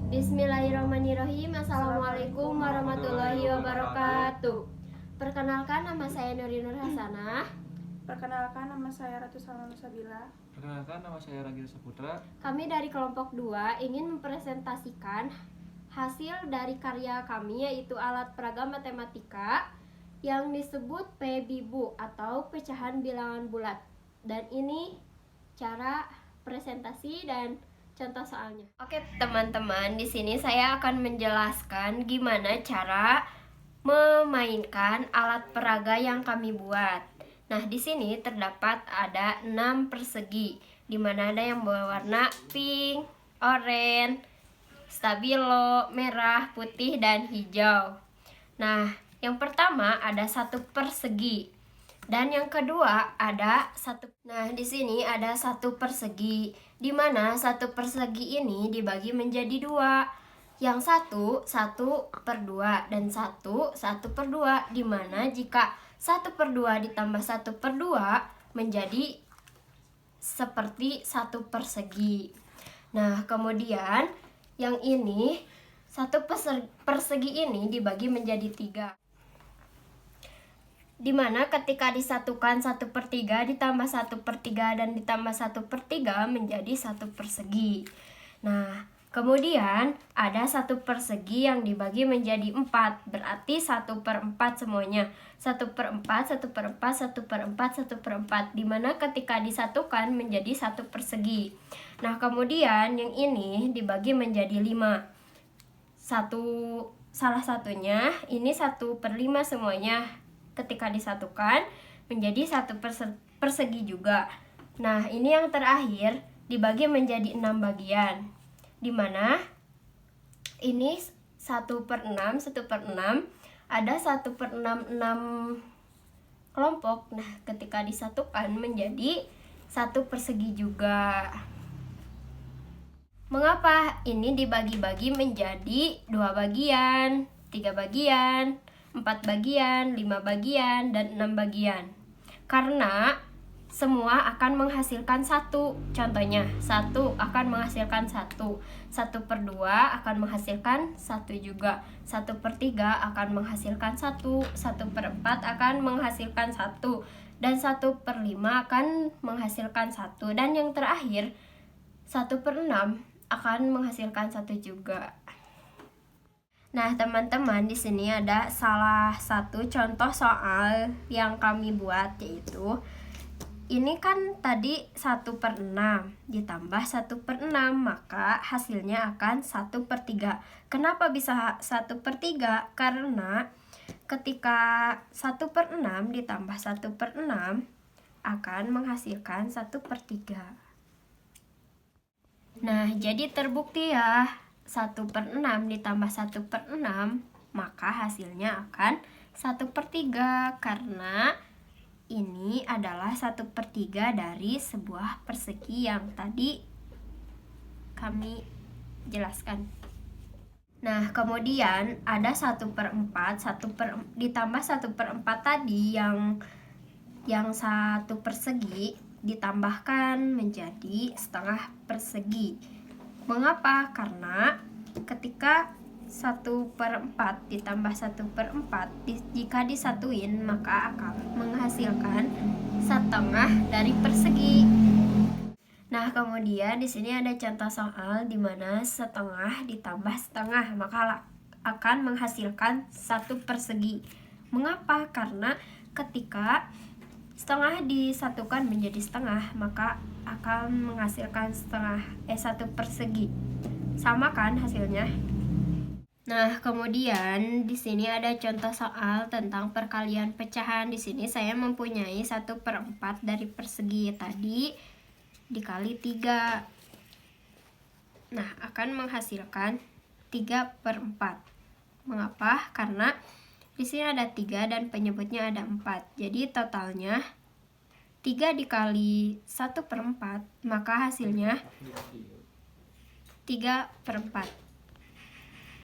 Bismillahirrahmanirrahim. Assalamualaikum warahmatullahi wabarakatuh. Perkenalkan, nama saya Nuri Nur Hasanah. Perkenalkan, nama saya Ratu Salma Sabila. Perkenalkan, nama saya Ragil Saputra. Kami dari kelompok 2 ingin mempresentasikan hasil dari karya kami, yaitu alat peraga matematika yang disebut PBibu atau pecahan bilangan bulat. Dan ini cara presentasi dan contoh soalnya. Oke teman-teman, di sini saya akan menjelaskan gimana cara memainkan alat peraga yang kami buat. Nah, di sini terdapat ada 6 persegi, di mana ada yang berwarna pink, oranye, stabilo, merah, putih, dan hijau. Nah, yang pertama ada 1 persegi. Dan yang kedua ada 1. Nah, di sini ada 1 persegi, di mana 1 persegi ini dibagi menjadi 2. Yang 1/2 dan 1/2, di mana jika 1/2 ditambah 1/2 menjadi seperti 1 persegi. Nah, kemudian yang ini 1 persegi ini dibagi menjadi 3. Dimana ketika disatukan 1/3 ditambah 1/3 dan ditambah 1/3 menjadi 1 persegi. Nah, kemudian ada 1 persegi yang dibagi menjadi 4, berarti 1/4 semuanya. 1/4, 1/4, 1/4, 1/4, dimana ketika disatukan menjadi 1 persegi. Nah, kemudian yang ini dibagi menjadi 5. Salah satunya ini 1/5 semuanya. Ketika disatukan menjadi 1 persegi juga. Nah, ini yang terakhir dibagi menjadi 6 bagian, dimana ini 1/6, 1/6, ada 1/6 kelompok. Nah, ketika disatukan menjadi 1 persegi juga. Mengapa ini dibagi-bagi menjadi 2 bagian, 3 bagian, 4 bagian, 5 bagian, dan 6 bagian? Karena semua akan menghasilkan 1. Contohnya, 1 akan menghasilkan 1, 1/2 akan menghasilkan 1 juga, 1/3 akan menghasilkan 1, 1/4 akan menghasilkan 1, dan 1/5 akan menghasilkan 1, dan yang terakhir 1/6 akan menghasilkan 1 juga. Nah, teman-teman, di sini ada salah satu contoh soal yang kami buat, yaitu ini kan tadi 1/6 ditambah 1/6, maka hasilnya akan 1/3. Kenapa bisa 1/3? Karena ketika 1/6 ditambah 1/6 akan menghasilkan 1/3. Nah, jadi terbukti ya, 1/6 ditambah 1/6 maka hasilnya akan 1/3, karena ini adalah 1/3 dari sebuah persegi yang tadi kami jelaskan. Nah, kemudian ada 1/4, ditambah 1/4 tadi yang 1 persegi ditambahkan menjadi setengah persegi. Mengapa? Karena ketika 1/4 ditambah 1/4 jika disatuin maka akan menghasilkan setengah dari persegi. Nah, kemudian di sini ada contoh soal di mana setengah ditambah setengah maka akan menghasilkan 1 persegi. Mengapa? Karena ketika setengah disatukan menjadi setengah maka akan menghasilkan 1 persegi. Sama kan hasilnya? Nah, kemudian di sini ada contoh soal tentang perkalian pecahan. Di sini saya mempunyai 1/4 dari persegi tadi dikali 3. Nah, akan menghasilkan 3/4. Mengapa? Karena di sini ada 3 dan penyebutnya ada 4. Jadi totalnya 3 dikali 1/4, maka hasilnya 3/4.